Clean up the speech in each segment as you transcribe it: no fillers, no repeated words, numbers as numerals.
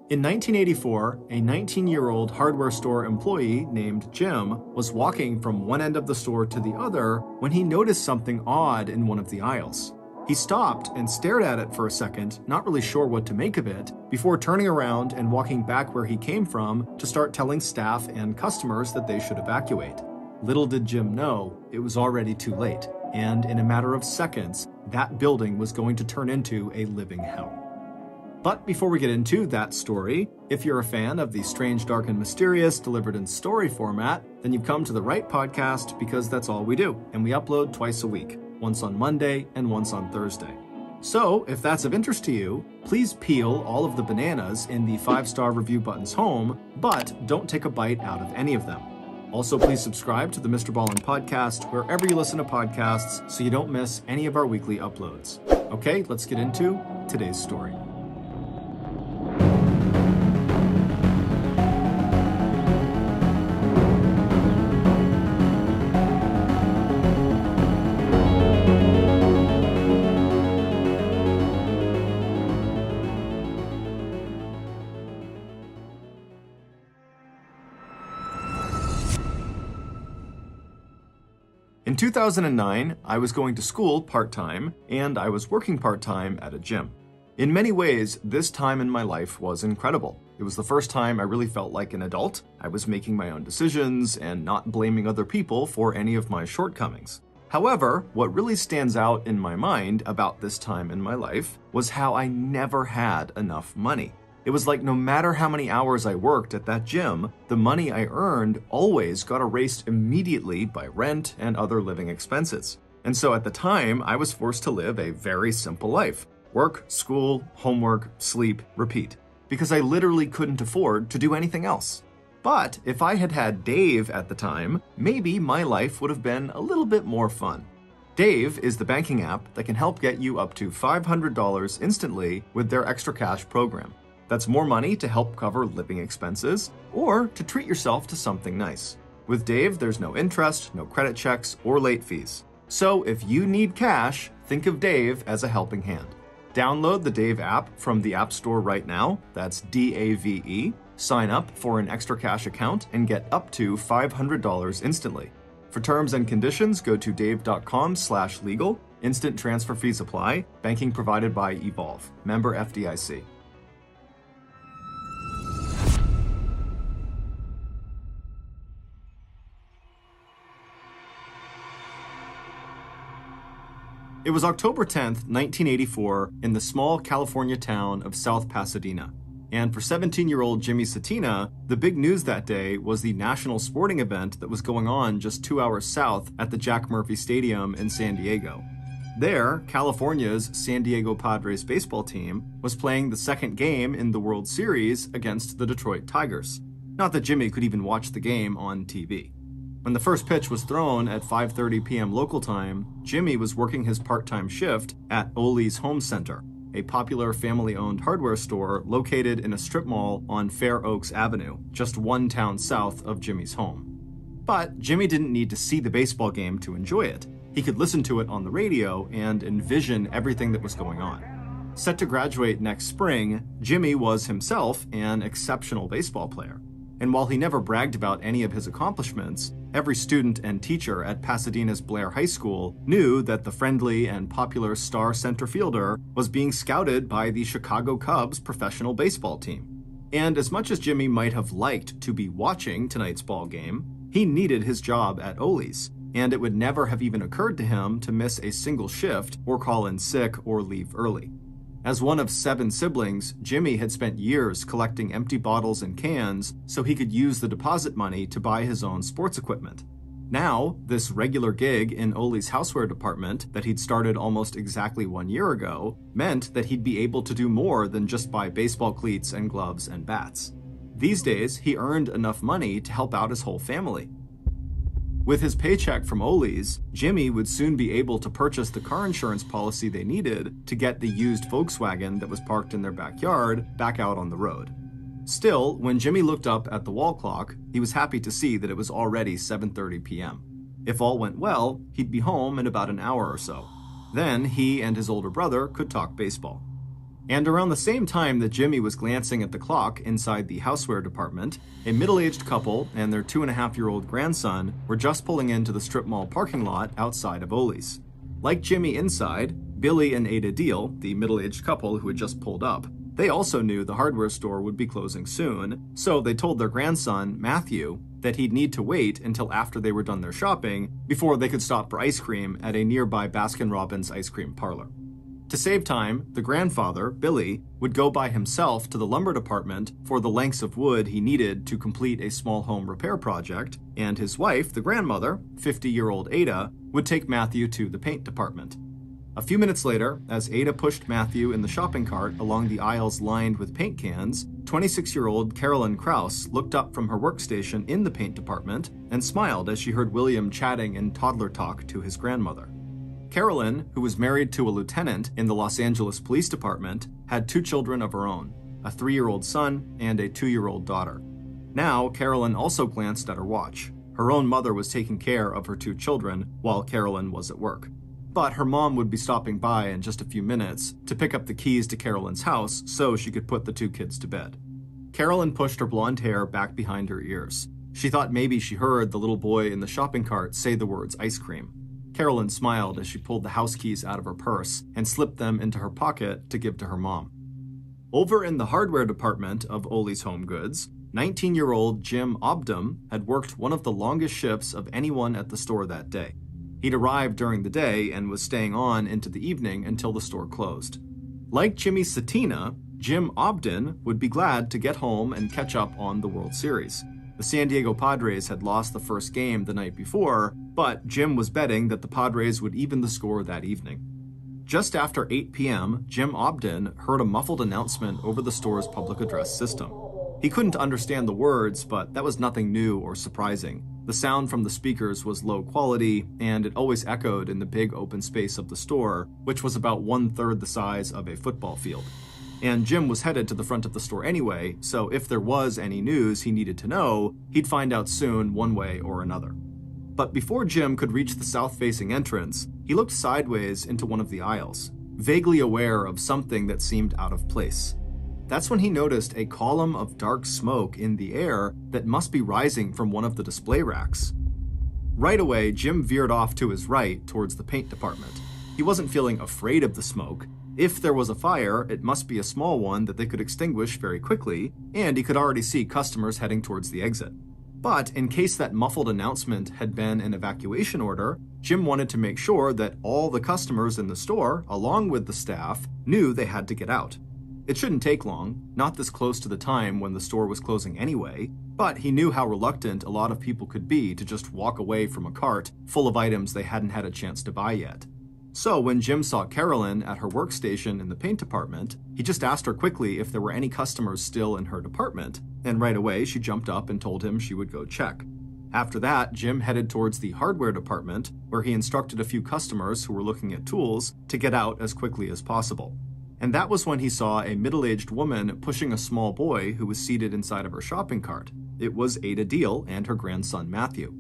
In 1984, a 19-year-old hardware store employee named Jim was walking from one end of the store to the other when he noticed something odd in one of the aisles. He stopped and stared at it for a second, not really sure what to make of it, before turning around and walking back where he came from to start telling staff and customers that they should evacuate. Little did Jim know, it was already too late, and in a matter of seconds, that building was going to turn into a living hell. But before we get into that story, if you're a fan of the strange, dark, and mysterious delivered in story format, then you've come to the right podcast because that's all we do, and we upload twice a week, once on Monday and once on Thursday. So, if that's of interest to you, please peel all of the bananas in the 5-star review buttons home, but don't take a bite out of any of them. Also, please subscribe to the MrBallen Podcast wherever you listen to podcasts so you don't miss any of our weekly uploads. Okay, let's get into today's story. In 2009, I was going to school part-time, and I was working part-time at a gym. In many ways, this time in my life was incredible. It was the first time I really felt like an adult. I was making my own decisions and not blaming other people for any of my shortcomings. However, what really stands out in my mind about this time in my life was how I never had enough money. It was like no matter how many hours I worked at that gym, the money I earned always got erased immediately by rent and other living expenses. And so at the time, I was forced to live a very simple life. Work, school, homework, sleep, repeat. Because I literally couldn't afford to do anything else. But if I had had Dave at the time, maybe my life would have been a little bit more fun. Dave is the banking app that can help get you up to $500 instantly with their Extra Cash program. That's more money to help cover living expenses or to treat yourself to something nice. With Dave, there's no interest, no credit checks, or late fees. So if you need cash, think of Dave as a helping hand. Download the Dave app from the App Store right now. That's DAVE. Sign up for an Extra Cash account and get up to $500 instantly. For terms and conditions, go to dave.com/legal. Instant transfer fees apply. Banking provided by Evolve. Member FDIC. It was October 10th, 1984, in the small California town of South Pasadena. And for 17-year-old Jimmy Satina, the big news that day was the national sporting event that was going on just 2 hours south at the Jack Murphy Stadium in San Diego. There, California's San Diego Padres baseball team was playing the second game in the World Series against the Detroit Tigers. Not that Jimmy could even watch the game on TV. When the first pitch was thrown at 5:30 p.m. local time, Jimmy was working his part-time shift at Ollie's Home Center, a popular family-owned hardware store located in a strip mall on Fair Oaks Avenue, just one town south of Jimmy's home. But Jimmy didn't need to see the baseball game to enjoy it. He could listen to it on the radio and envision everything that was going on. Set to graduate next spring, Jimmy was himself an exceptional baseball player. And while he never bragged about any of his accomplishments, every student and teacher at Pasadena's Blair High School knew that the friendly and popular star center fielder was being scouted by the Chicago Cubs professional baseball team. And as much as Jimmy might have liked to be watching tonight's ball game, he needed his job at Ollie's, and it would never have even occurred to him to miss a single shift or call in sick or leave early. As one of 7 siblings, Jimmy had spent years collecting empty bottles and cans so he could use the deposit money to buy his own sports equipment. Now, this regular gig in Ollie's houseware department that he'd started almost exactly 1 year ago meant that he'd be able to do more than just buy baseball cleats and gloves and bats. These days, he earned enough money to help out his whole family. With his paycheck from Ollie's, Jimmy would soon be able to purchase the car insurance policy they needed to get the used Volkswagen that was parked in their backyard back out on the road. Still, when Jimmy looked up at the wall clock, he was happy to see that it was already 7:30 p.m. If all went well, he'd be home in about an hour or so. Then he and his older brother could talk baseball. And around the same time that Jimmy was glancing at the clock inside the houseware department, a middle-aged couple and their 2.5-year-old grandson were just pulling into the strip mall parking lot outside of Ole's. Like Jimmy inside, Billy and Ada Deal, the middle-aged couple who had just pulled up, they also knew the hardware store would be closing soon, so they told their grandson, Matthew, that he'd need to wait until after they were done their shopping before they could stop for ice cream at a nearby Baskin-Robbins ice cream parlor. To save time, the grandfather, Billy, would go by himself to the lumber department for the lengths of wood he needed to complete a small home repair project, and his wife, the grandmother, 50-year-old Ada, would take Matthew to the paint department. A few minutes later, as Ada pushed Matthew in the shopping cart along the aisles lined with paint cans, 26-year-old Carolyn Krause looked up from her workstation in the paint department and smiled as she heard William chatting in toddler talk to his grandmother. Carolyn, who was married to a lieutenant in the Los Angeles Police Department, had 2 children of her own, a 3-year-old son and a 2-year-old daughter. Now, Carolyn also glanced at her watch. Her own mother was taking care of her 2 children while Carolyn was at work. But her mom would be stopping by in just a few minutes to pick up the keys to Carolyn's house so she could put the 2 kids to bed. Carolyn pushed her blonde hair back behind her ears. She thought maybe she heard the little boy in the shopping cart say the words ice cream. Carolyn smiled as she pulled the house keys out of her purse and slipped them into her pocket to give to her mom. Over in the hardware department of Ole's Home Goods, 19-year-old Jim Obdam had worked one of the longest shifts of anyone at the store that day. He'd arrived during the day and was staying on into the evening until the store closed. Like Jimmy Satina, Jim Obdam would be glad to get home and catch up on the World Series. The San Diego Padres had lost the first game the night before, but Jim was betting that the Padres would even the score that evening. Just after 8 p.m., Jim Obdam heard a muffled announcement over the store's public address system. He couldn't understand the words, but that was nothing new or surprising. The sound from the speakers was low quality, and it always echoed in the big open space of the store, which was about 1/3 the size of a football field. And Jim was headed to the front of the store anyway, so if there was any news he needed to know, he'd find out soon one way or another. But before Jim could reach the south-facing entrance, he looked sideways into one of the aisles, vaguely aware of something that seemed out of place. That's when he noticed a column of dark smoke in the air that must be rising from one of the display racks. Right away, Jim veered off to his right towards the paint department. He wasn't feeling afraid of the smoke. If there was a fire, it must be a small one that they could extinguish very quickly, and he could already see customers heading towards the exit. But in case that muffled announcement had been an evacuation order, Jim wanted to make sure that all the customers in the store, along with the staff, knew they had to get out. It shouldn't take long, not this close to the time when the store was closing anyway, but he knew how reluctant a lot of people could be to just walk away from a cart full of items they hadn't had a chance to buy yet. So when Jim saw Carolyn at her workstation in the paint department, he just asked her quickly if there were any customers still in her department, and right away she jumped up and told him she would go check. After that, Jim headed towards the hardware department, where he instructed a few customers who were looking at tools to get out as quickly as possible. And that was when he saw a middle-aged woman pushing a small boy who was seated inside of her shopping cart. It was Ada Deal and her grandson Matthew.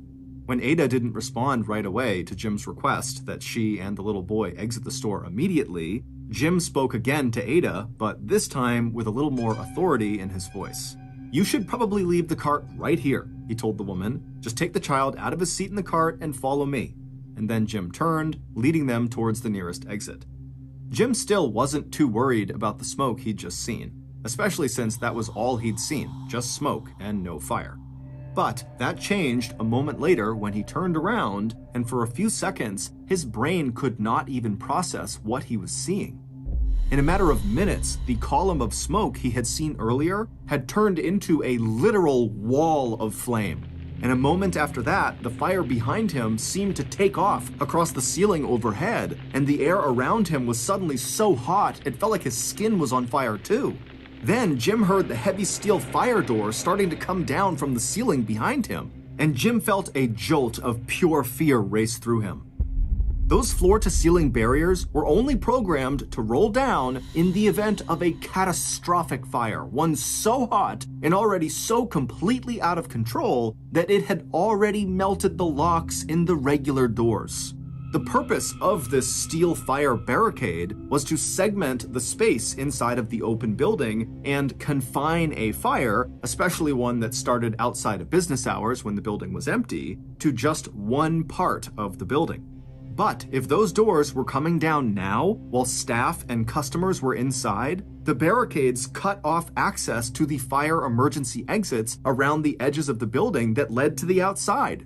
When Ada didn't respond right away to Jim's request that she and the little boy exit the store immediately, Jim spoke again to Ada, but this time with a little more authority in his voice. "You should probably leave the cart right here," he told the woman. "Just take the child out of his seat in the cart and follow me." And then Jim turned, leading them towards the nearest exit. Jim still wasn't too worried about the smoke he'd just seen, especially since that was all he'd seen, just smoke and no fire. But that changed a moment later when he turned around, and for a few seconds, his brain could not even process what he was seeing. In a matter of minutes, the column of smoke he had seen earlier had turned into a literal wall of flame. And a moment after that, the fire behind him seemed to take off across the ceiling overhead, and the air around him was suddenly so hot it felt like his skin was on fire too. Then Jim heard the heavy steel fire door starting to come down from the ceiling behind him, and Jim felt a jolt of pure fear race through him. Those floor-to-ceiling barriers were only programmed to roll down in the event of a catastrophic fire, one so hot and already so completely out of control that it had already melted the locks in the regular doors. The purpose of this steel fire barricade was to segment the space inside of the open building and confine a fire, especially one that started outside of business hours when the building was empty, to just one part of the building. But if those doors were coming down now while staff and customers were inside, the barricades cut off access to the fire emergency exits around the edges of the building that led to the outside.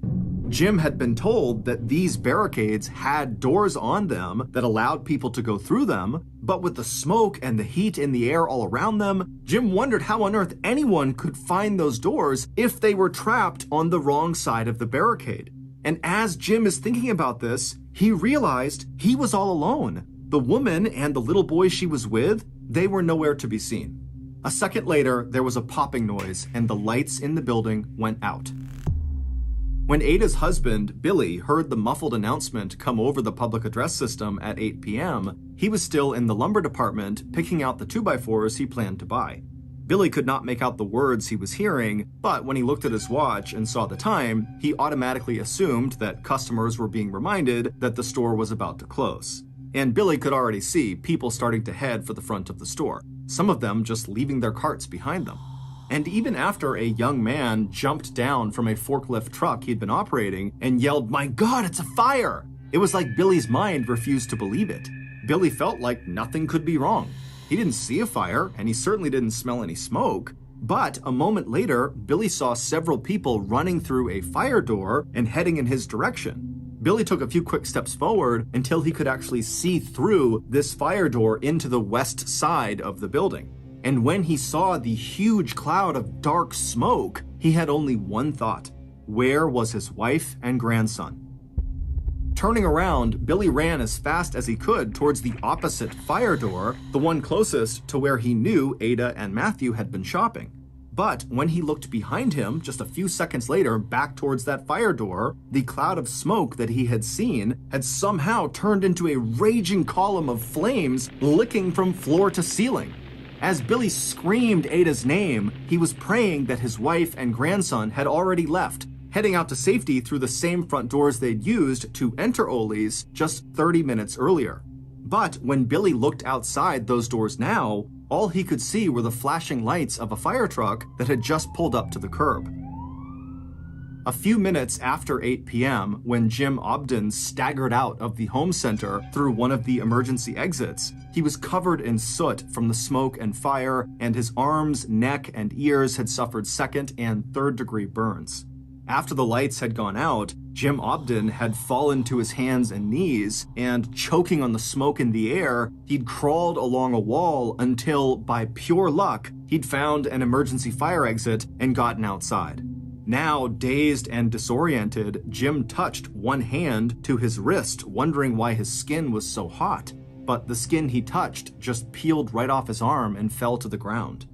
Jim had been told that these barricades had doors on them that allowed people to go through them, but with the smoke and the heat in the air all around them, Jim wondered how on earth anyone could find those doors if they were trapped on the wrong side of the barricade. And as Jim is thinking about this, he realized he was all alone. The woman and the little boy she was with, they were nowhere to be seen. A second later, there was a popping noise and the lights in the building went out. When Ada's husband, Billy, heard the muffled announcement come over the public address system at 8 p.m., he was still in the lumber department picking out the 2x4s he planned to buy. Billy could not make out the words he was hearing, but when he looked at his watch and saw the time, he automatically assumed that customers were being reminded that the store was about to close. And Billy could already see people starting to head for the front of the store, some of them just leaving their carts behind them. And even after a young man jumped down from a forklift truck he'd been operating and yelled, "My God, it's a fire!" It was like Billy's mind refused to believe it. Billy felt like nothing could be wrong. He didn't see a fire, and he certainly didn't smell any smoke. But a moment later, Billy saw several people running through a fire door and heading in his direction. Billy took a few quick steps forward until he could actually see through this fire door into the west side of the building. And when he saw the huge cloud of dark smoke, he had only one thought: where was his wife and grandson? Turning around, Billy ran as fast as he could towards the opposite fire door, the one closest to where he knew Ada and Matthew had been shopping. But when he looked behind him, just a few seconds later, back towards that fire door, the cloud of smoke that he had seen had somehow turned into a raging column of flames licking from floor to ceiling. As Billy screamed Ada's name, he was praying that his wife and grandson had already left, heading out to safety through the same front doors they'd used to enter Ole's just 30 minutes earlier. But when Billy looked outside those doors now, all he could see were the flashing lights of a fire truck that had just pulled up to the curb. A few minutes after 8 p.m., when Jim Obden staggered out of the home center through one of the emergency exits, he was covered in soot from the smoke and fire, and his arms, neck, and ears had suffered second and third degree burns. After the lights had gone out, Jim Obden had fallen to his hands and knees, and choking on the smoke in the air, he'd crawled along a wall until, by pure luck, he'd found an emergency fire exit and gotten outside. Now, dazed and disoriented, Jim touched one hand to his wrist, wondering why his skin was so hot. But the skin he touched just peeled right off his arm and fell to the ground.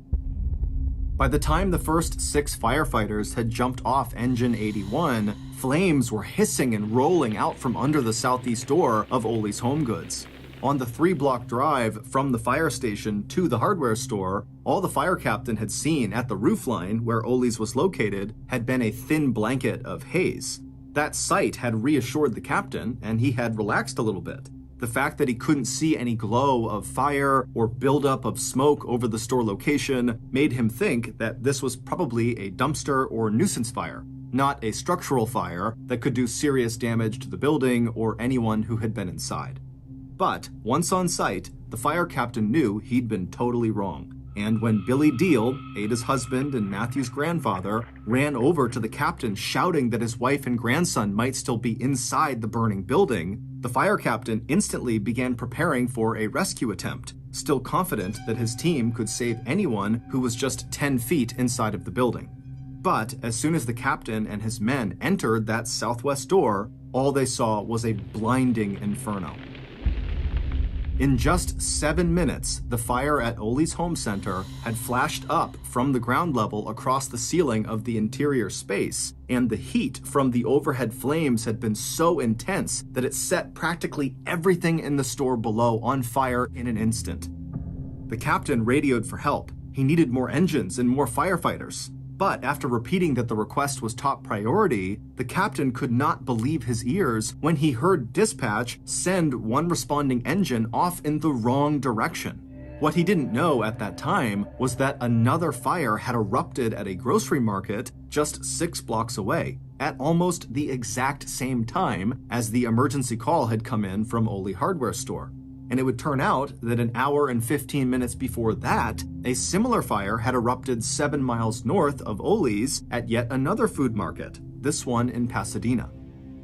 By the time the first 6 firefighters had jumped off engine 81, flames were hissing and rolling out from under the southeast door of Ole's Home Goods. On the 3-block drive from the fire station to the hardware store, all the fire captain had seen at the roofline where Ole's was located had been a thin blanket of haze. That sight had reassured the captain, and he had relaxed a little bit. The fact that he couldn't see any glow of fire or buildup of smoke over the store location made him think that this was probably a dumpster or nuisance fire, not a structural fire that could do serious damage to the building or anyone who had been inside. But once on site, the fire captain knew he'd been totally wrong. And when Billy Deal, Ada's husband and Matthew's grandfather, ran over to the captain shouting that his wife and grandson might still be inside the burning building, the fire captain instantly began preparing for a rescue attempt, still confident that his team could save anyone who was just 10 feet inside of the building. But as soon as the captain and his men entered that southwest door, all they saw was a blinding inferno. In just 7 minutes, the fire at Ole's Home Center had flashed up from the ground level across the ceiling of the interior space, and the heat from the overhead flames had been so intense that it set practically everything in the store below on fire in an instant. The captain radioed for help. He needed more engines and more firefighters. But after repeating that the request was top priority, the captain could not believe his ears when he heard dispatch send one responding engine off in the wrong direction. What he didn't know at that time was that another fire had erupted at a grocery market just 6 blocks away, at almost the exact same time as the emergency call had come in from Ole Hardware Store. And it would turn out that an hour and 15 minutes before that, a similar fire had erupted 7 miles north of Ole's at yet another food market, this one in Pasadena.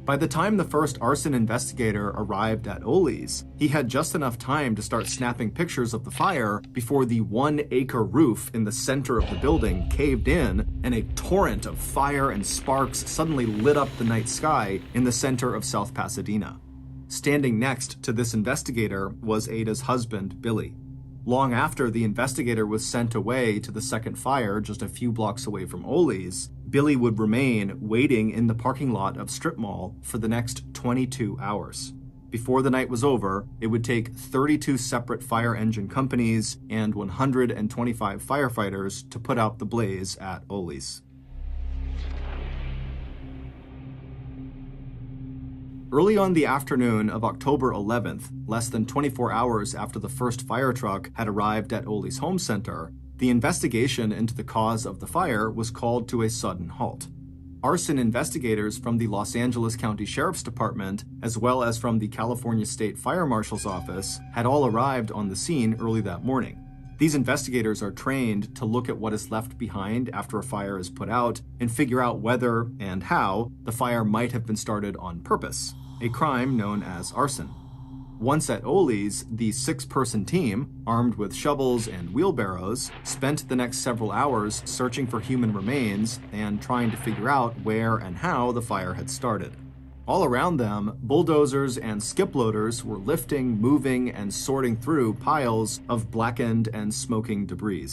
By the time the first arson investigator arrived at Ole's, he had just enough time to start snapping pictures of the fire before the 1-acre roof in the center of the building caved in and a torrent of fire and sparks suddenly lit up the night sky in the center of South Pasadena. Standing next to this investigator was Ada's husband, Billy. Long after the investigator was sent away to the second fire just a few blocks away from Ole's, Billy would remain waiting in the parking lot of Strip Mall for the next 22 hours. Before the night was over, it would take 32 separate fire engine companies and 125 firefighters to put out the blaze at Ole's. Early on the afternoon of October 11th, less than 24 hours after the first fire truck had arrived at Ole's home center, the investigation into the cause of the fire was called to a sudden halt. Arson investigators from the Los Angeles County Sheriff's Department, as well as from the California State Fire Marshal's office, had all arrived on the scene early that morning. These investigators are trained to look at what is left behind after a fire is put out and figure out whether and how the fire might have been started on purpose, a crime known as arson. Once at Ole's, the 6-person team, armed with shovels and wheelbarrows, spent the next several hours searching for human remains and trying to figure out where and how the fire had started. All around them, bulldozers and skip loaders were lifting, moving, and sorting through piles of blackened and smoking debris.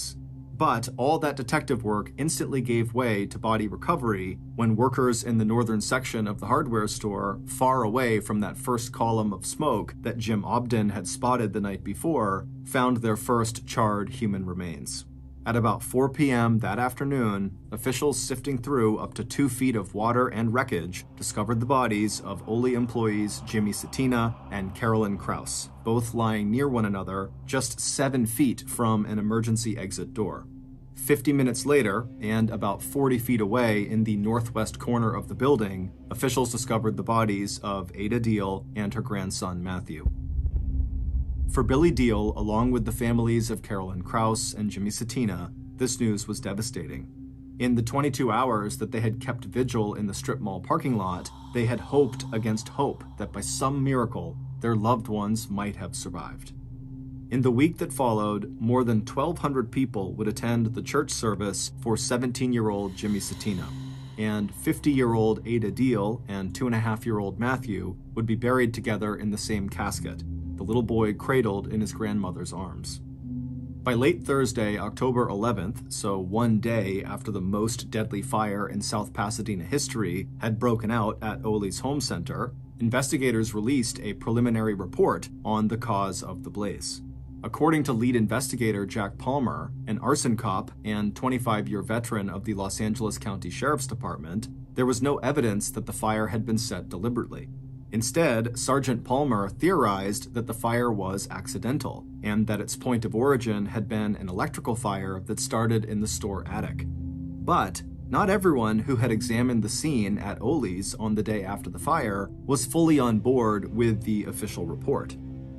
But all that detective work instantly gave way to body recovery when workers in the northern section of the hardware store, far away from that first column of smoke that Jim Obden had spotted the night before, found their first charred human remains. At about 4 p.m. that afternoon, officials sifting through up to 2 feet of water and wreckage discovered the bodies of Ole employees Jimmy Cetina and Carolyn Krause, both lying near one another just 7 feet from an emergency exit door. 50 minutes later, and about 40 feet away in the northwest corner of the building, officials discovered the bodies of Ada Deal and her grandson Matthew. For Billy Deal, along with the families of Carolyn Krause and Jimmy Cetina, this news was devastating. In the 22 hours that they had kept vigil in the strip mall parking lot, they had hoped against hope that by some miracle, their loved ones might have survived. In the week that followed, more than 1,200 people would attend the church service for 17-year-old Jimmy Cetina, and 50-year-old Ada Deal and 2.5-year-old Matthew would be buried together in the same casket, the little boy cradled in his grandmother's arms. By late Thursday, October 11th, so one day after the most deadly fire in South Pasadena history had broken out at Ole's home center, investigators released a preliminary report on the cause of the blaze. According to lead investigator Jack Palmer, an arson cop and 25-year veteran of the Los Angeles County Sheriff's Department, there was no evidence that the fire had been set deliberately. Instead, Sergeant Palmer theorized that the fire was accidental, and that its point of origin had been an electrical fire that started in the store attic. But not everyone who had examined the scene at Ole's on the day after the fire was fully on board with the official report.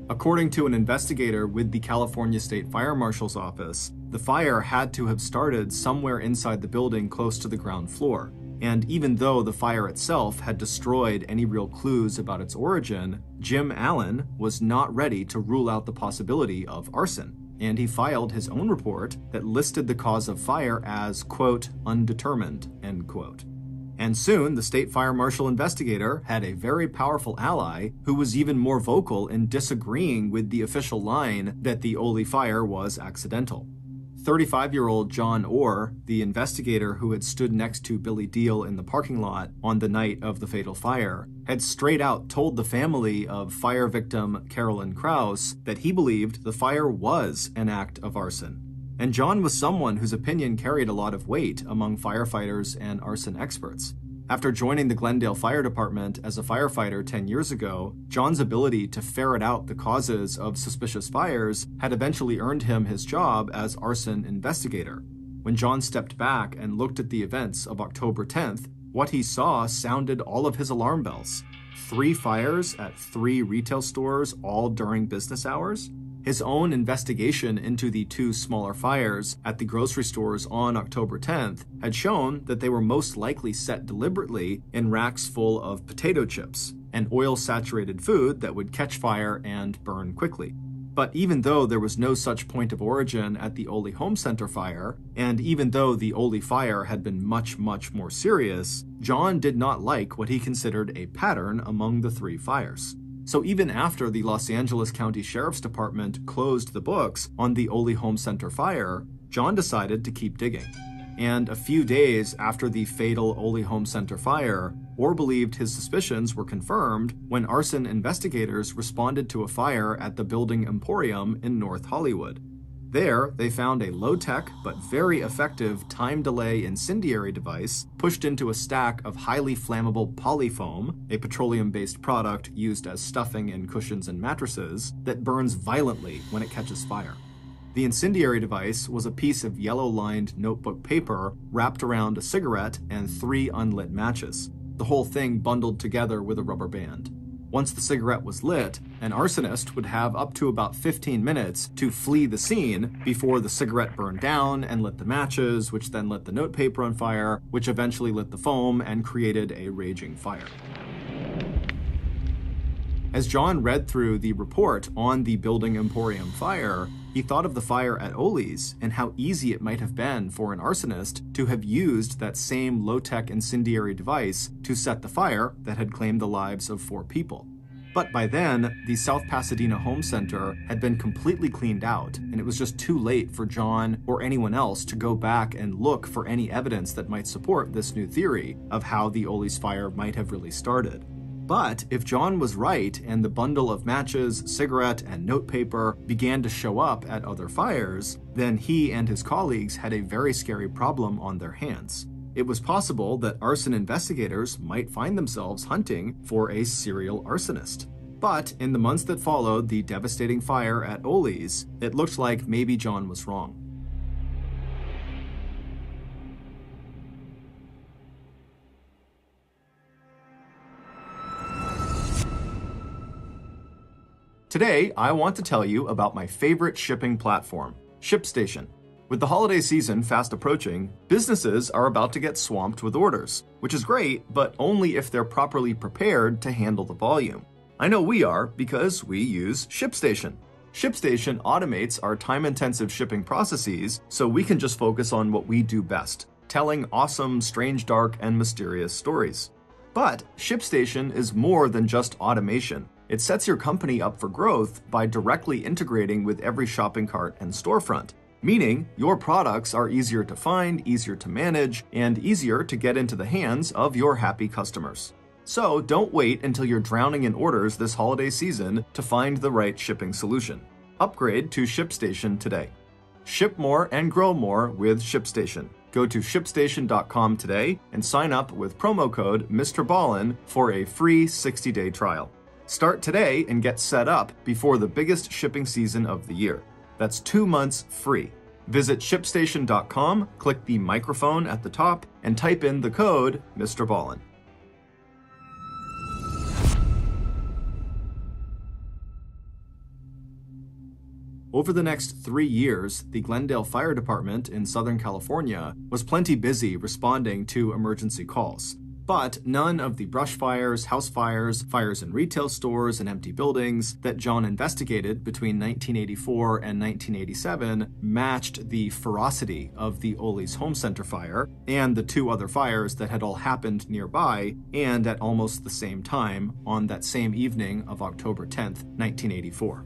According to an investigator with the California State Fire Marshal's office, the fire had to have started somewhere inside the building close to the ground floor. And even though the fire itself had destroyed any real clues about its origin, Jim Allen was not ready to rule out the possibility of arson, and he filed his own report that listed the cause of fire as, quote, undetermined, end quote. And soon, the state fire marshal investigator had a very powerful ally who was even more vocal in disagreeing with the official line that the Ole fire was accidental. 35-year-old John Orr, the investigator who had stood next to Billy Deal in the parking lot on the night of the fatal fire, had straight out told the family of fire victim Carolyn Krause that he believed the fire was an act of arson. And John was someone whose opinion carried a lot of weight among firefighters and arson experts. After joining the Glendale Fire Department as a firefighter 10 years ago, John's ability to ferret out the causes of suspicious fires had eventually earned him his job as arson investigator. When John stepped back and looked at the events of October 10th, what he saw sounded all of his alarm bells. 3 fires at 3 retail stores, all during business hours. His own investigation into the 2 smaller fires at the grocery stores on October 10th had shown that they were most likely set deliberately in racks full of potato chips, an oil-saturated food that would catch fire and burn quickly. But even though there was no such point of origin at the Ole Home Center fire, and even though the Ole fire had been much, much more serious, John did not like what he considered a pattern among the 3 fires. So even after the Los Angeles County Sheriff's Department closed the books on the Ole Home Center fire, John decided to keep digging. And a few days after the fatal Ole Home Center fire, Orr believed his suspicions were confirmed when arson investigators responded to a fire at the Building Emporium in North Hollywood. There, they found a low-tech but very effective time delay incendiary device pushed into a stack of highly flammable polyfoam, a petroleum-based product used as stuffing in cushions and mattresses, that burns violently when it catches fire. The incendiary device was a piece of yellow-lined notebook paper wrapped around a cigarette and 3 unlit matches, the whole thing bundled together with a rubber band. Once the cigarette was lit, an arsonist would have up to about 15 minutes to flee the scene before the cigarette burned down and lit the matches, which then lit the notepaper on fire, which eventually lit the foam and created a raging fire. As John read through the report on the Building Emporium fire, he thought of the fire at Ole's and how easy it might have been for an arsonist to have used that same low-tech incendiary device to set the fire that had claimed the lives of 4 people. But by then, the South Pasadena Home Center had been completely cleaned out, and it was just too late for John or anyone else to go back and look for any evidence that might support this new theory of how the Ole's fire might have really started. But if John was right and the bundle of matches, cigarette, and notepaper began to show up at other fires, then he and his colleagues had a very scary problem on their hands. It was possible that arson investigators might find themselves hunting for a serial arsonist. But in the months that followed the devastating fire at Ole's, it looked like maybe John was wrong. Today, I want to tell you about my favorite shipping platform, ShipStation. With the holiday season fast approaching, businesses are about to get swamped with orders, which is great, but only if they're properly prepared to handle the volume. I know we are because we use ShipStation. ShipStation automates our time-intensive shipping processes so we can just focus on what we do best, telling awesome, strange, dark, and mysterious stories. But ShipStation is more than just automation. It sets your company up for growth by directly integrating with every shopping cart and storefront, meaning your products are easier to find, easier to manage, and easier to get into the hands of your happy customers. So don't wait until you're drowning in orders this holiday season to find the right shipping solution. Upgrade to ShipStation today. Ship more and grow more with ShipStation. Go to ShipStation.com today and sign up with promo code MrBallen for a free 60-day trial. Start today and get set up before the biggest shipping season of the year. That's 2 months free. Visit ShipStation.com, click the microphone at the top, and type in the code MrBallen. Over the next 3 years, the Glendale Fire Department in Southern California was plenty busy responding to emergency calls. But none of the brush fires, house fires, fires in retail stores, and empty buildings that John investigated between 1984 and 1987 matched the ferocity of the Ole's Home Center fire and the 2 other fires that had all happened nearby and at almost the same time on that same evening of October 10th, 1984.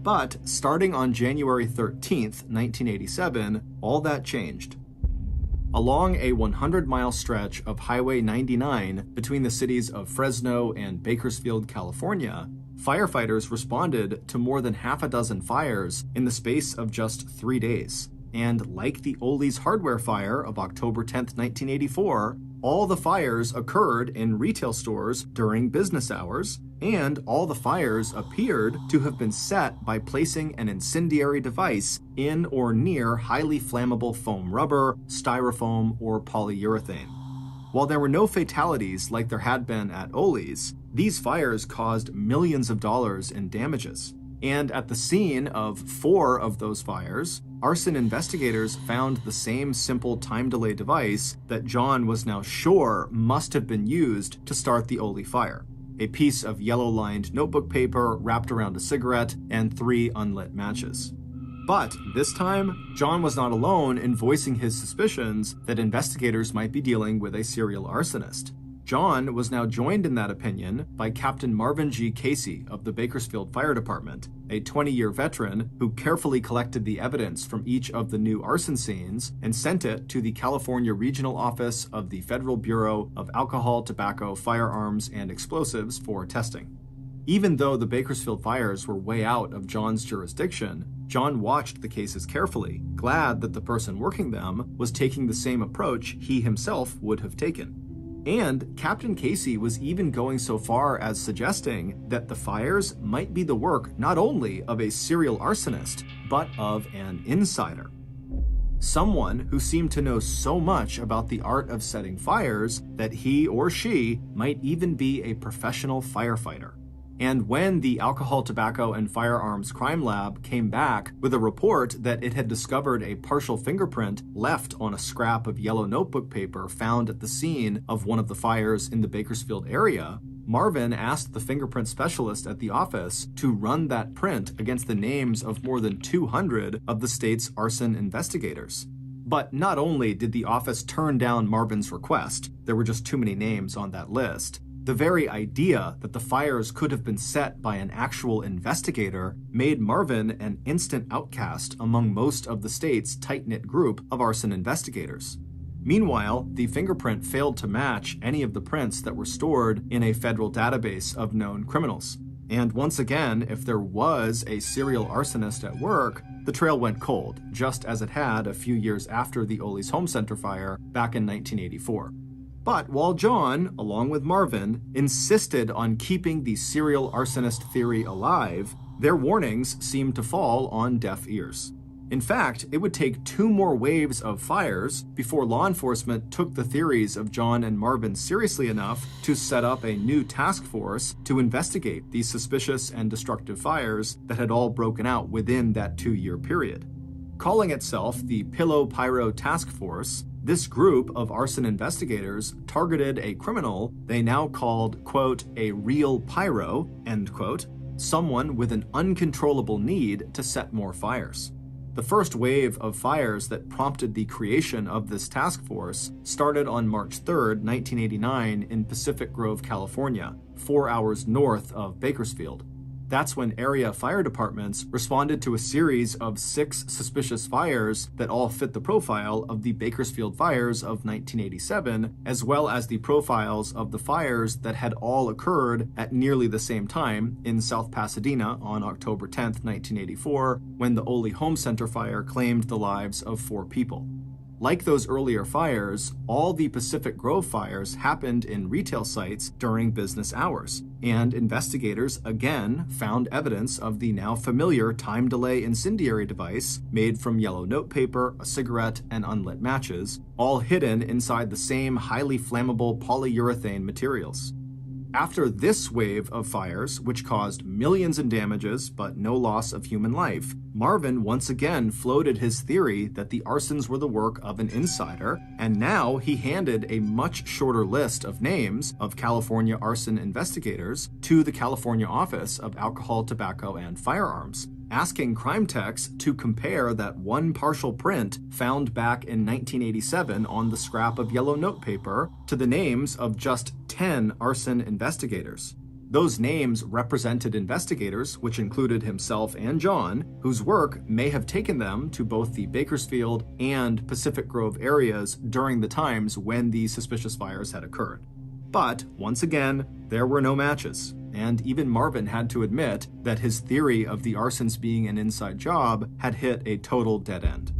But starting on January 13th, 1987, all that changed. Along a 100-mile stretch of Highway 99 between the cities of Fresno and Bakersfield, California, firefighters responded to more than half a dozen fires in the space of just 3 days. And like the Ole's hardware fire of October 10th, 1984, all the fires occurred in retail stores during business hours, and all the fires appeared to have been set by placing an incendiary device in or near highly flammable foam rubber, styrofoam, or polyurethane. While there were no fatalities like there had been at Ole's, these fires caused millions of dollars in damages. And at the scene of 4 of those fires, arson investigators found the same simple time delay device that John was now sure must have been used to start the Ole fire: a piece of yellow-lined notebook paper wrapped around a cigarette and 3 unlit matches. But this time, John was not alone in voicing his suspicions that investigators might be dealing with a serial arsonist. John was now joined in that opinion by Captain Marvin G. Casey of the Bakersfield Fire Department, a 20-year veteran who carefully collected the evidence from each of the new arson scenes and sent it to the California Regional Office of the Federal Bureau of Alcohol, Tobacco, Firearms, and Explosives for testing. Even though the Bakersfield fires were way out of John's jurisdiction, John watched the cases carefully, glad that the person working them was taking the same approach he himself would have taken. And Captain Casey was even going so far as suggesting that the fires might be the work not only of a serial arsonist, but of an insider. Someone who seemed to know so much about the art of setting fires that he or she might even be a professional firefighter. And when the Alcohol, Tobacco, and Firearms Crime Lab came back with a report that it had discovered a partial fingerprint left on a scrap of yellow notebook paper found at the scene of one of the fires in the Bakersfield area, Marvin asked the fingerprint specialist at the office to run that print against the names of more than 200 of the state's arson investigators. But not only did the office turn down Marvin's request, there were just too many names on that list. The very idea that the fires could have been set by an actual investigator made Marvin an instant outcast among most of the state's tight-knit group of arson investigators. Meanwhile, the fingerprint failed to match any of the prints that were stored in a federal database of known criminals. And once again, if there was a serial arsonist at work, the trail went cold, just as it had a few years after the Ole's Home Center fire back in 1984. But while John, along with Marvin, insisted on keeping the serial arsonist theory alive, their warnings seemed to fall on deaf ears. In fact, it would take 2 more waves of fires before law enforcement took the theories of John and Marvin seriously enough to set up a new task force to investigate these suspicious and destructive fires that had all broken out within that 2-year period. Calling itself the Pillow Pyro Task Force, this group of arson investigators targeted a criminal they now called, quote, a real pyro, end quote, someone with an uncontrollable need to set more fires. The first wave of fires that prompted the creation of this task force started on March 3, 1989 in Pacific Grove, California, 4 hours north of Bakersfield. That's when area fire departments responded to a series of 6 suspicious fires that all fit the profile of the Bakersfield fires of 1987, as well as the profiles of the fires that had all occurred at nearly the same time in South Pasadena on October 10, 1984, when the Ole Home Center fire claimed the lives of 4 people. Like those earlier fires, all the Pacific Grove fires happened in retail sites during business hours, and investigators again found evidence of the now familiar time delay incendiary device made from yellow notepaper, a cigarette, and unlit matches, all hidden inside the same highly flammable polyurethane materials. After this wave of fires, which caused millions in damages but no loss of human life, Marvin once again floated his theory that the arsons were the work of an insider, and now he handed a much shorter list of names of California arson investigators to the California Office of Alcohol, Tobacco, and Firearms, asking crime techs to compare that one partial print found back in 1987 on the scrap of yellow notepaper to the names of just 10 arson investigators. Those names represented investigators, which included himself and John, whose work may have taken them to both the Bakersfield and Pacific Grove areas during the times when these suspicious fires had occurred. But, once again, there were no matches, and even Marvin had to admit that his theory of the arsons being an inside job had hit a total dead end.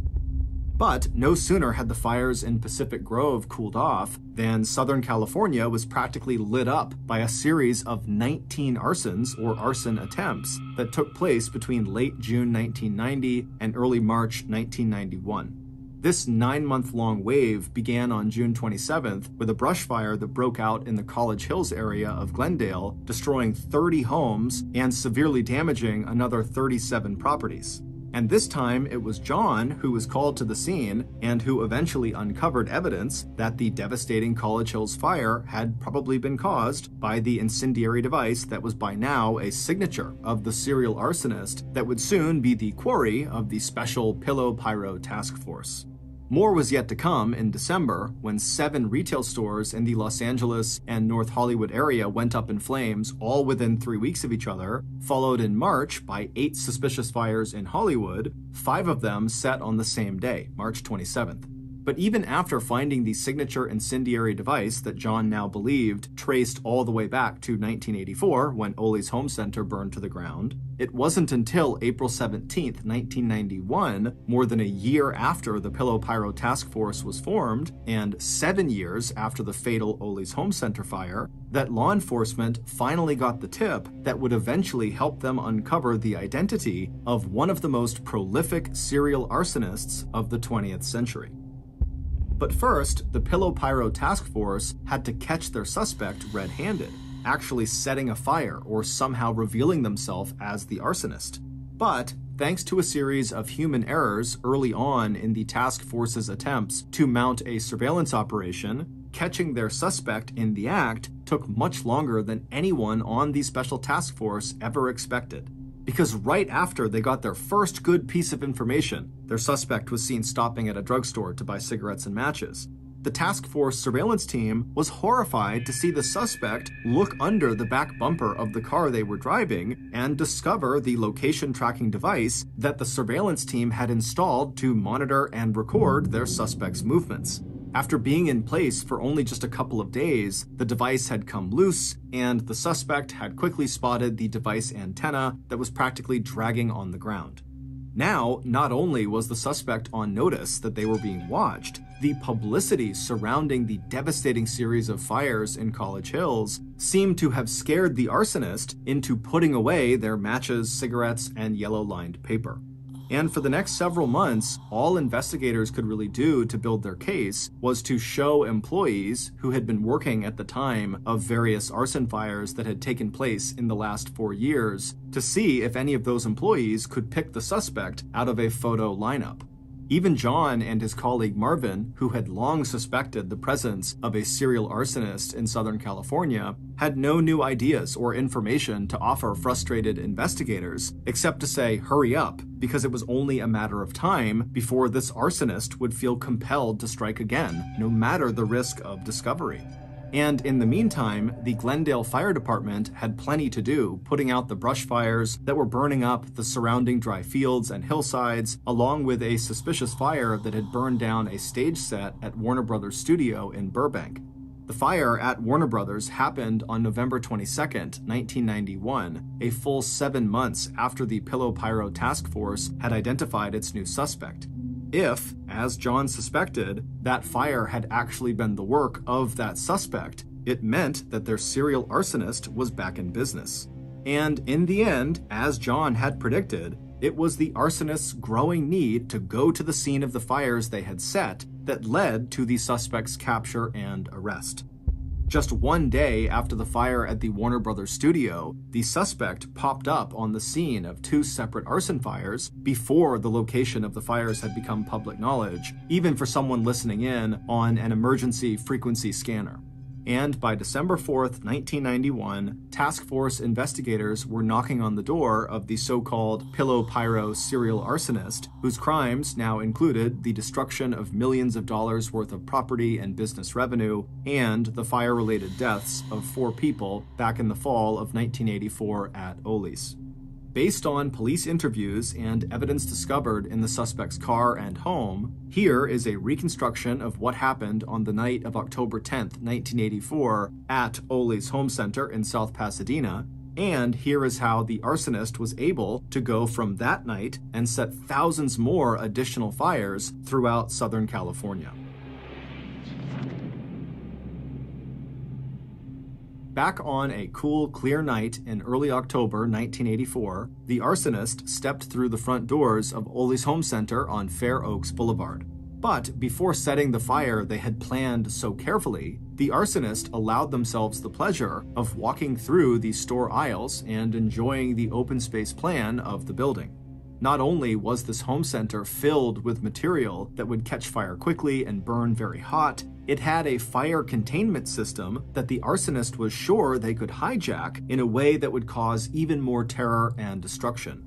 But no sooner had the fires in Pacific Grove cooled off than Southern California was practically lit up by a series of 19 arsons or arson attempts that took place between late June 1990 and early March 1991. This 9-month-long wave began on June 27th with a brush fire that broke out in the College Hills area of Glendale, destroying 30 homes and severely damaging another 37 properties. And this time, it was John who was called to the scene and who eventually uncovered evidence that the devastating College Hills fire had probably been caused by the incendiary device that was by now a signature of the serial arsonist that would soon be the quarry of the Special Pillow Pyro Task Force. More was yet to come in December when 7 retail stores in the Los Angeles and North Hollywood area went up in flames all within 3 weeks of each other, followed in March by 8 suspicious fires in Hollywood, 5 of them set on the same day, March 27th. But even after finding the signature incendiary device that John now believed traced all the way back to 1984 when Ole's home center burned to the ground, it wasn't until April 17, 1991, more than a year after the Pillow Pyro Task Force was formed, and 7 years after the fatal Ole's home center fire, that law enforcement finally got the tip that would eventually help them uncover the identity of one of the most prolific serial arsonists of the 20th century. But first, the Pillow Pyro Task Force had to catch their suspect red-handed, actually setting a fire or somehow revealing themselves as the arsonist. But thanks to a series of human errors early on in the task force's attempts to mount a surveillance operation, catching their suspect in the act took much longer than anyone on the special task force ever expected. Because right after they got their first good piece of information, their suspect was seen stopping at a drugstore to buy cigarettes and matches. The task force surveillance team was horrified to see the suspect look under the back bumper of the car they were driving and discover the location tracking device that the surveillance team had installed to monitor and record their suspect's movements. After being in place for only just a couple of days, the device had come loose, and the suspect had quickly spotted the device antenna that was practically dragging on the ground. Now, not only was the suspect on notice that they were being watched, the publicity surrounding the devastating series of fires in College Hills seemed to have scared the arsonist into putting away their matches, cigarettes, and yellow-lined paper. And for the next several months, all investigators could really do to build their case was to show employees who had been working at the time of various arson fires that had taken place in the last 4 years to see if any of those employees could pick the suspect out of a photo lineup. Even John and his colleague Marvin, who had long suspected the presence of a serial arsonist in Southern California, had no new ideas or information to offer frustrated investigators, except to say, hurry up, because it was only a matter of time before this arsonist would feel compelled to strike again, no matter the risk of discovery. And in the meantime, the Glendale Fire Department had plenty to do, putting out the brush fires that were burning up the surrounding dry fields and hillsides, along with a suspicious fire that had burned down a stage set at Warner Brothers studio in Burbank. The fire at Warner Brothers happened on November 22, 1991, a full 7 months after the Pillow Pyro Task Force had identified its new suspect. If, as John suspected, that fire had actually been the work of that suspect, it meant that their serial arsonist was back in business. And in the end, as John had predicted, it was the arsonist's growing need to go to the scene of the fires they had set that led to the suspect's capture and arrest. Just 1 day after the fire at the Warner Brothers studio, the suspect popped up on the scene of 2 separate arson fires before the location of the fires had become public knowledge, even for someone listening in on an emergency frequency scanner. And by December 4th, 1991, task force investigators were knocking on the door of the so-called Pillow Pyro serial arsonist, whose crimes now included the destruction of millions of dollars worth of property and business revenue, and the fire-related deaths of 4 people back in the fall of 1984 at Ole's. Based on police interviews and evidence discovered in the suspect's car and home, here is a reconstruction of what happened on the night of October 10, 1984, at Ole's home center in South Pasadena, And here is how the arsonist was able to go from that night and set thousands more additional fires throughout Southern California. Back on a cool, clear night in early October 1984, the arsonist stepped through the front doors of Ole's Home Center on Fair Oaks Boulevard. But before setting the fire they had planned so carefully, the arsonist allowed themselves the pleasure of walking through the store aisles and enjoying the open space plan of the building. Not only was this home center filled with material that would catch fire quickly and burn very hot, it had a fire containment system that the arsonist was sure they could hijack in a way that would cause even more terror and destruction.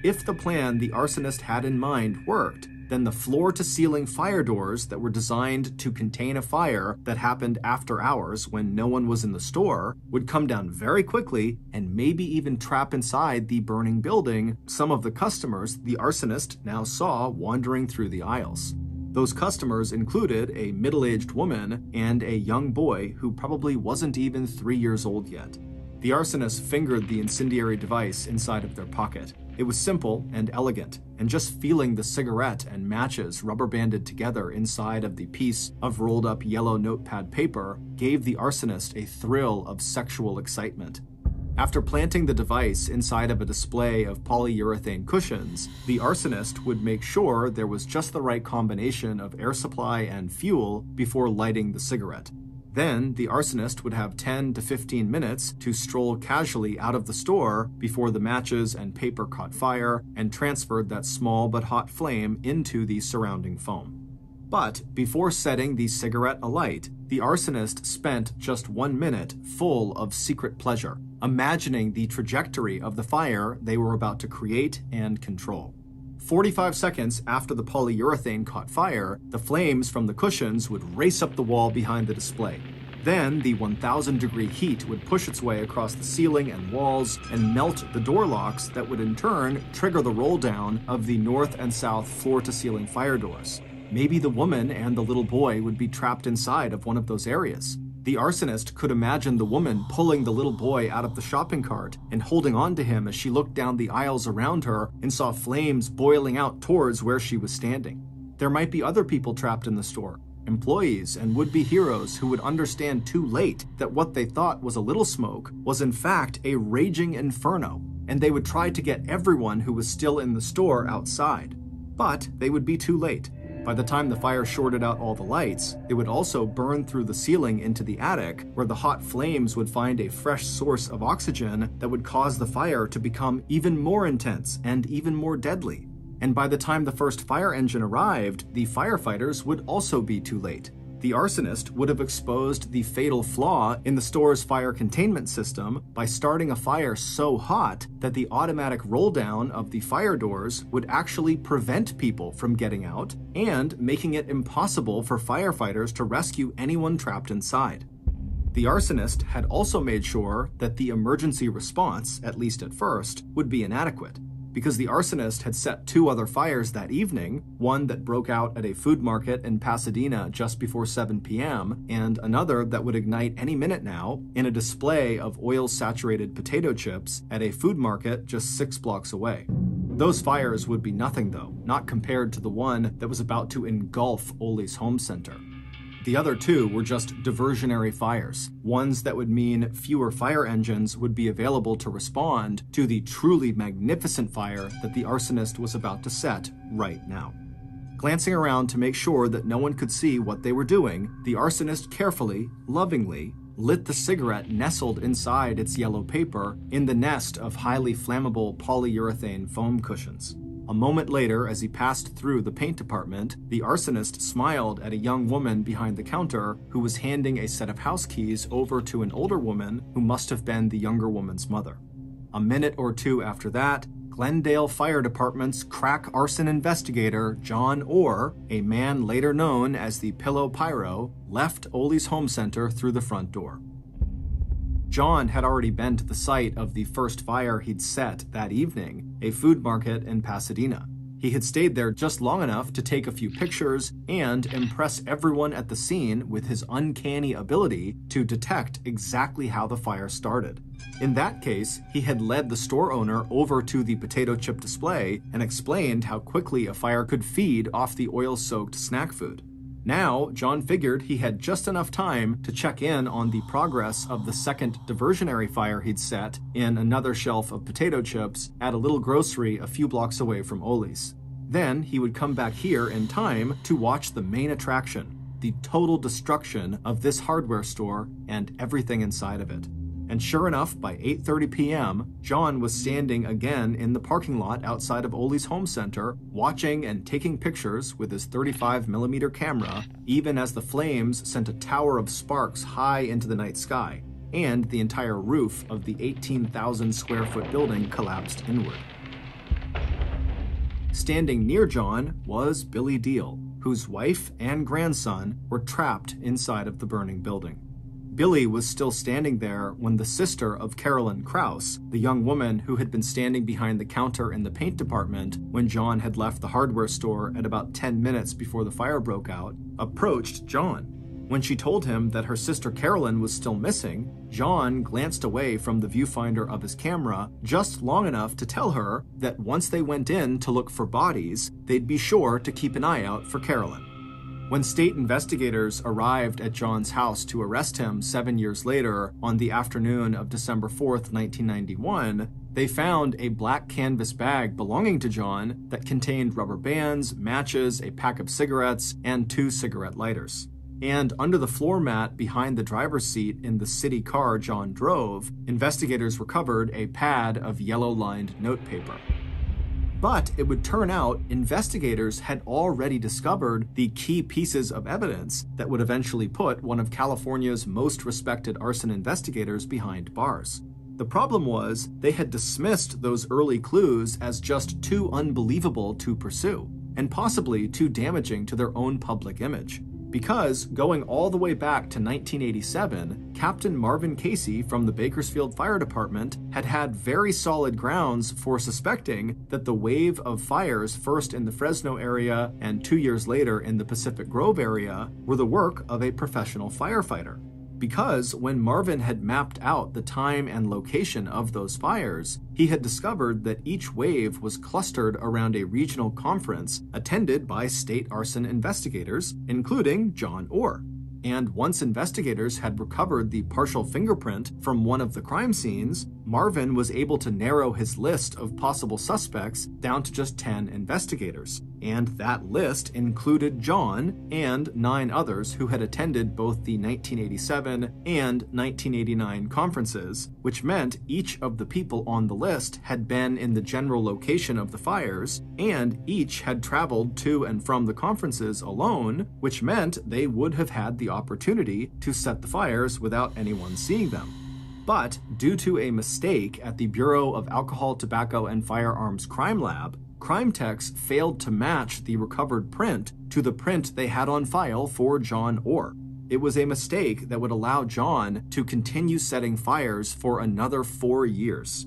If the plan the arsonist had in mind worked, then the floor-to-ceiling fire doors that were designed to contain a fire that happened after hours when no one was in the store would come down very quickly and maybe even trap inside the burning building some of the customers the arsonist now saw wandering through the aisles. Those customers included a middle-aged woman and a young boy who probably wasn't even 3 years old yet. The arsonist fingered the incendiary device inside of their pocket. It was simple and elegant, and just feeling the cigarette and matches rubber-banded together inside of the piece of rolled-up yellow notepad paper gave the arsonist a thrill of sexual excitement. After planting the device inside of a display of polyurethane cushions, the arsonist would make sure there was just the right combination of air supply and fuel before lighting the cigarette. Then, the arsonist would have 10 to 15 minutes to stroll casually out of the store before the matches and paper caught fire and transferred that small but hot flame into the surrounding foam. But before setting the cigarette alight, the arsonist spent just 1 minute full of secret pleasure, imagining the trajectory of the fire they were about to create and control. 45 seconds after the polyurethane caught fire, the flames from the cushions would race up the wall behind the display. Then, the 1,000-degree heat would push its way across the ceiling and walls and melt the door locks that would in turn trigger the roll down of the north and south floor-to-ceiling fire doors. Maybe the woman and the little boy would be trapped inside of one of those areas. The arsonist could imagine the woman pulling the little boy out of the shopping cart and holding on to him as she looked down the aisles around her and saw flames boiling out towards where she was standing. There might be other people trapped in the store, employees and would-be heroes who would understand too late that what they thought was a little smoke was in fact a raging inferno, and they would try to get everyone who was still in the store outside. But they would be too late. By the time the fire shorted out all the lights, it would also burn through the ceiling into the attic, where the hot flames would find a fresh source of oxygen that would cause the fire to become even more intense and even more deadly. And by the time the first fire engine arrived, the firefighters would also be too late. The arsonist would have exposed the fatal flaw in the store's fire containment system by starting a fire so hot that the automatic roll down of the fire doors would actually prevent people from getting out and making it impossible for firefighters to rescue anyone trapped inside. The arsonist had also made sure that the emergency response, at least at first, would be inadequate, because the arsonist had set 2 other fires that evening, one that broke out at a food market in Pasadena just before 7 p.m., and another that would ignite any minute now in a display of oil-saturated potato chips at a food market just 6 blocks away. Those fires would be nothing, though, not compared to the one that was about to engulf Ole's Home Center. The other 2 were just diversionary fires, ones that would mean fewer fire engines would be available to respond to the truly magnificent fire that the arsonist was about to set right now. Glancing around to make sure that no one could see what they were doing, the arsonist carefully, lovingly, lit the cigarette nestled inside its yellow paper in the nest of highly flammable polyurethane foam cushions. A moment later, as he passed through the paint department, the arsonist smiled at a young woman behind the counter who was handing a set of house keys over to an older woman who must have been the younger woman's mother. A minute or 2 after that, Glendale Fire Department's crack arson investigator, John Orr, a man later known as the Pillow Pyro, left Ole's Home Center through the front door. John had already been to the site of the first fire he'd set that evening, a food market in Pasadena. He had stayed there just long enough to take a few pictures and impress everyone at the scene with his uncanny ability to detect exactly how the fire started. In that case, he had led the store owner over to the potato chip display and explained how quickly a fire could feed off the oil-soaked snack food. Now, John figured he had just enough time to check in on the progress of the second diversionary fire he'd set in another shelf of potato chips at a little grocery a few blocks away from Ole's. Then he would come back here in time to watch the main attraction, the total destruction of this hardware store and everything inside of it. And sure enough, by 8:30 p.m., John was standing again in the parking lot outside of Ole's home center, watching and taking pictures with his 35mm camera, even as the flames sent a tower of sparks high into the night sky, and the entire roof of the 18,000 square foot building collapsed inward. Standing near John was Billy Deal, whose wife and grandson were trapped inside of the burning building. Billy was still standing there when the sister of Carolyn Krause, the young woman who had been standing behind the counter in the paint department when John had left the hardware store at about 10 minutes before the fire broke out, approached John. When she told him that her sister Carolyn was still missing, John glanced away from the viewfinder of his camera just long enough to tell her that once they went in to look for bodies, they'd be sure to keep an eye out for Carolyn. When state investigators arrived at John's house to arrest him 7 years later on the afternoon of December 4th, 1991, they found a black canvas bag belonging to John that contained rubber bands, matches, a pack of cigarettes, and 2 cigarette lighters. And under the floor mat behind the driver's seat in the city car John drove, investigators recovered a pad of yellow-lined notepaper. But it would turn out investigators had already discovered the key pieces of evidence that would eventually put one of California's most respected arson investigators behind bars. The problem was they had dismissed those early clues as just too unbelievable to pursue, and possibly too damaging to their own public image. Because, going all the way back to 1987, Captain Marvin Casey from the Bakersfield Fire Department had very solid grounds for suspecting that the wave of fires, first in the Fresno area and 2 years later in the Pacific Grove area, were the work of a professional firefighter. Because when Marvin had mapped out the time and location of those fires, he had discovered that each wave was clustered around a regional conference attended by state arson investigators, including John Orr. And once investigators had recovered the partial fingerprint from one of the crime scenes, Marvin was able to narrow his list of possible suspects down to just 10 investigators. And that list included John and 9 others who had attended both the 1987 and 1989 conferences, which meant each of the people on the list had been in the general location of the fires, and each had traveled to and from the conferences alone, which meant they would have had the opportunity to set the fires without anyone seeing them. But due to a mistake at the Bureau of Alcohol, Tobacco, and Firearms Crime Lab, crime techs failed to match the recovered print to the print they had on file for John Orr. It was a mistake that would allow John to continue setting fires for another 4 years.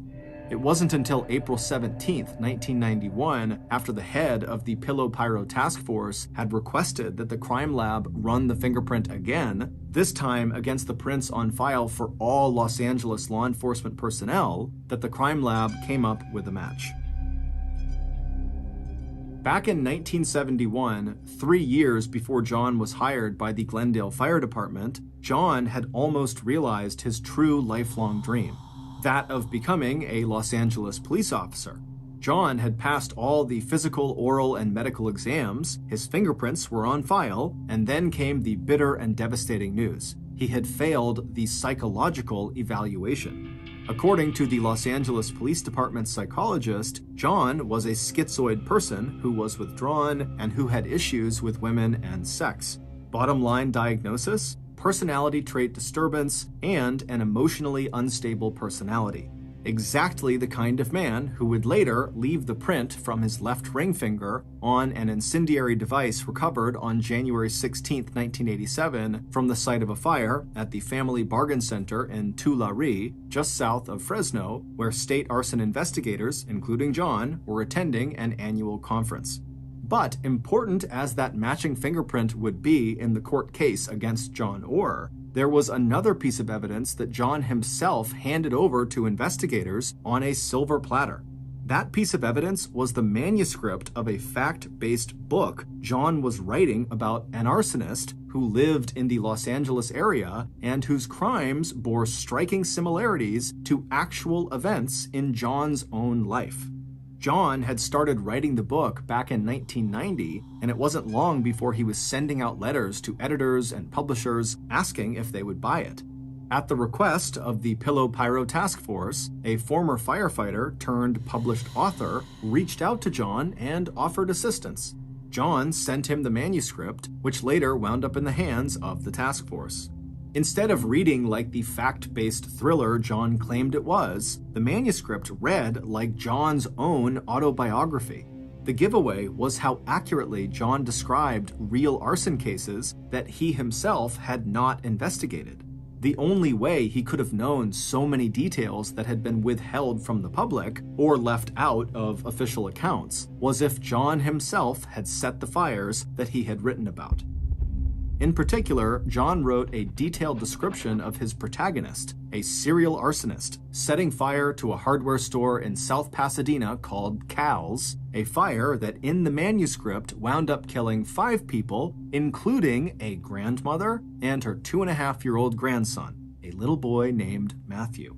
It wasn't until April 17, 1991, after the head of the Pillow Pyro Task Force had requested that the crime lab run the fingerprint again, this time against the prints on file for all Los Angeles law enforcement personnel, that the crime lab came up with a match. Back in 1971, 3 years before John was hired by the Glendale Fire Department, John had almost realized his true lifelong dream, that of becoming a Los Angeles police officer. John had passed all the physical, oral, and medical exams, his fingerprints were on file, and then came the bitter and devastating news. He had failed the psychological evaluation. According to the Los Angeles Police Department psychologist, John was a schizoid person who was withdrawn and who had issues with women and sex. Bottom line diagnosis: personality trait disturbance and an emotionally unstable personality. exactly the kind of man who would later leave the print from his left ring finger on an incendiary device recovered on January 16, 1987, from the site of a fire at the Family Bargain Center in Tulare, just south of Fresno, where state arson investigators, including John, were attending an annual conference. But important as that matching fingerprint would be in the court case against John Orr, there was another piece of evidence that John himself handed over to investigators on a silver platter. That piece of evidence was the manuscript of a fact-based book John was writing about an arsonist who lived in the Los Angeles area and whose crimes bore striking similarities to actual events in John's own life. John had started writing the book back in 1990, and it wasn't long before he was sending out letters to editors and publishers asking if they would buy it. At the request of the Pillow Pyro Task Force, a former firefighter turned published author reached out to John and offered assistance. John sent him the manuscript, which later wound up in the hands of the task force. Instead of reading like the fact-based thriller John claimed it was, the manuscript read like John's own autobiography. The giveaway was how accurately John described real arson cases that he himself had not investigated. The only way he could have known so many details that had been withheld from the public or left out of official accounts was if John himself had set the fires that he had written about. In particular, John wrote a detailed description of his protagonist, a serial arsonist, setting fire to a hardware store in South Pasadena called Cal's, a fire that in the manuscript wound up killing 5 people, including a grandmother and her 2.5-year-old grandson, a little boy named Matthew.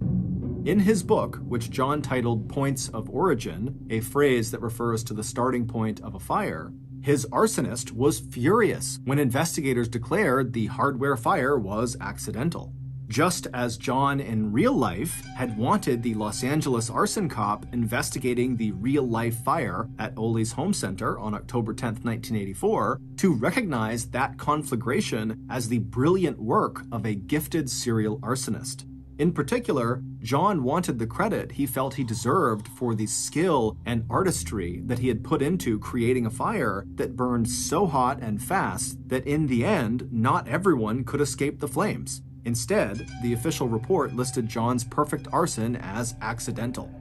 In his book, which John titled Points of Origin, a phrase that refers to the starting point of a fire, his arsonist was furious when investigators declared the hardware fire was accidental. Just as John in real life had wanted the Los Angeles arson cop investigating the real-life fire at Ole's home center on October 10, 1984, to recognize that conflagration as the brilliant work of a gifted serial arsonist. In particular, John wanted the credit he felt he deserved for the skill and artistry that he had put into creating a fire that burned so hot and fast that in the end, not everyone could escape the flames. Instead, the official report listed John's perfect arson as accidental.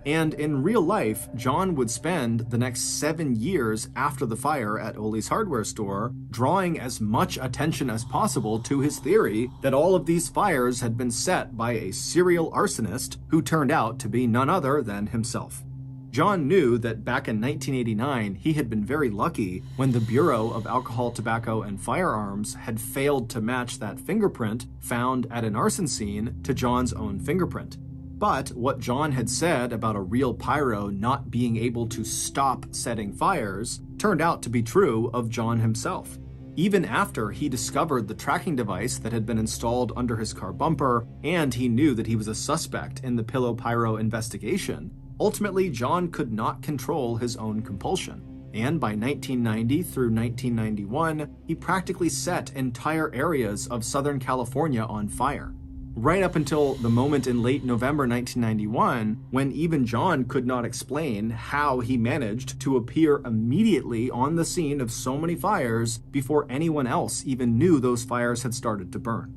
And in real life, John would spend the next 7 years after the fire at Ole's hardware store drawing as much attention as possible to his theory that all of these fires had been set by a serial arsonist who turned out to be none other than himself. John knew that back in 1989, he had been very lucky when the Bureau of Alcohol, Tobacco, and Firearms had failed to match that fingerprint found at an arson scene to John's own fingerprint. But what John had said about a real pyro not being able to stop setting fires turned out to be true of John himself. Even after he discovered the tracking device that had been installed under his car bumper, and he knew that he was a suspect in the Pillow Pyro investigation, ultimately John could not control his own compulsion. And by 1990 through 1991, he practically set entire areas of Southern California on fire. Right up until the moment in late November 1991, when even John could not explain how he managed to appear immediately on the scene of so many fires before anyone else even knew those fires had started to burn.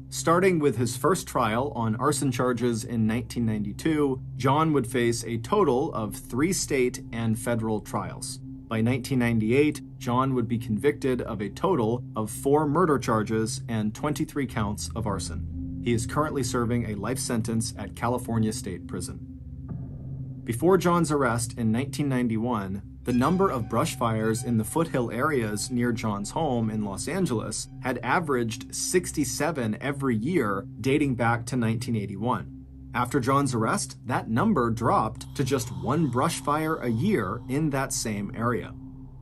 Starting with his first trial on arson charges in 1992, John would face a total of 3 state and federal trials. By 1998, John would be convicted of a total of 4 murder charges and 23 counts of arson. He is currently serving a life sentence at California State Prison. Before John's arrest in 1991, the number of brush fires in the foothill areas near John's home in Los Angeles had averaged 67 every year dating back to 1981. After John's arrest, that number dropped to just 1 brush fire a year in that same area.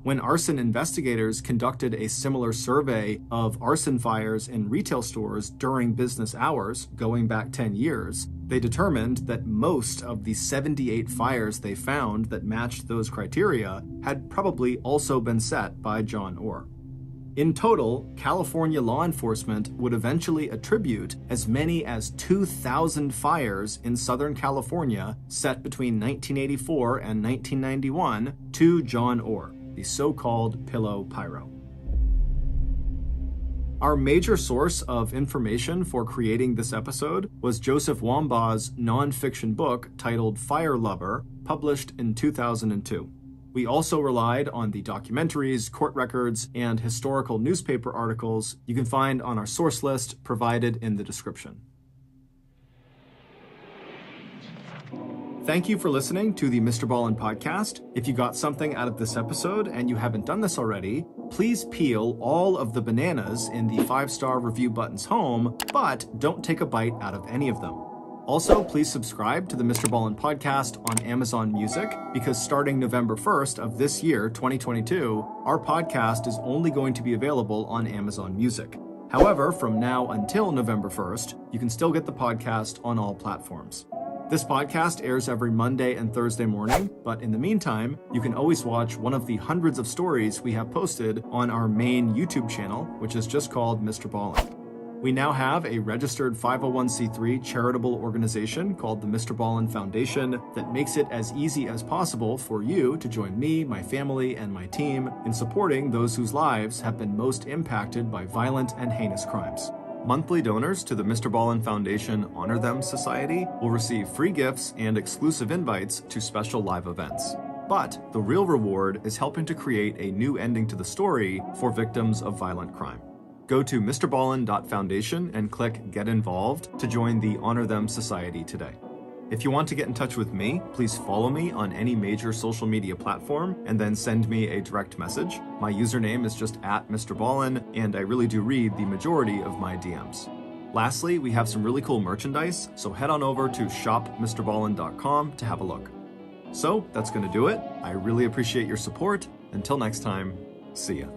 When arson investigators conducted a similar survey of arson fires in retail stores during business hours going back 10 years, they determined that most of the 78 fires they found that matched those criteria had probably also been set by John Orr. In total, California law enforcement would eventually attribute as many as 2,000 fires in Southern California set between 1984 and 1991 to John Orr, the so-called Pillow Pyro. Our major source of information for creating this episode was Joseph Wambaugh's nonfiction book titled Fire Lover, published in 2002. We also relied on the documentaries, court records, and historical newspaper articles you can find on our source list provided in the description. Thank you for listening to the MrBallen Podcast. If you got something out of this episode and you haven't done this already, please peel all of the bananas in the 5-star review buttons home, but don't take a bite out of any of them. Also, please subscribe to the MrBallen Podcast on Amazon Music, because starting November 1st of this year, 2022, our podcast is only going to be available on Amazon Music. However, from now until November 1st, you can still get the podcast on all platforms. This podcast airs every Monday and Thursday morning, but in the meantime, you can always watch one of the hundreds of stories we have posted on our main YouTube channel, which is just called MrBallen. We now have a registered 501c3 charitable organization called the MrBallen Foundation that makes it as easy as possible for you to join me, my family, and my team in supporting those whose lives have been most impacted by violent and heinous crimes. Monthly donors to the MrBallen Foundation Honor Them Society will receive free gifts and exclusive invites to special live events. But the real reward is helping to create a new ending to the story for victims of violent crime. Go to MrBallen.Foundation and click Get Involved to join the Honor Them Society today. If you want to get in touch with me, please follow me on any major social media platform and then send me a direct message. My username is just @MrBallen, and I really do read the majority of my DMs. Lastly, we have some really cool merchandise, so head on over to shopmrballen.com to have a look. So that's going to do it. I really appreciate your support. Until next time, see ya.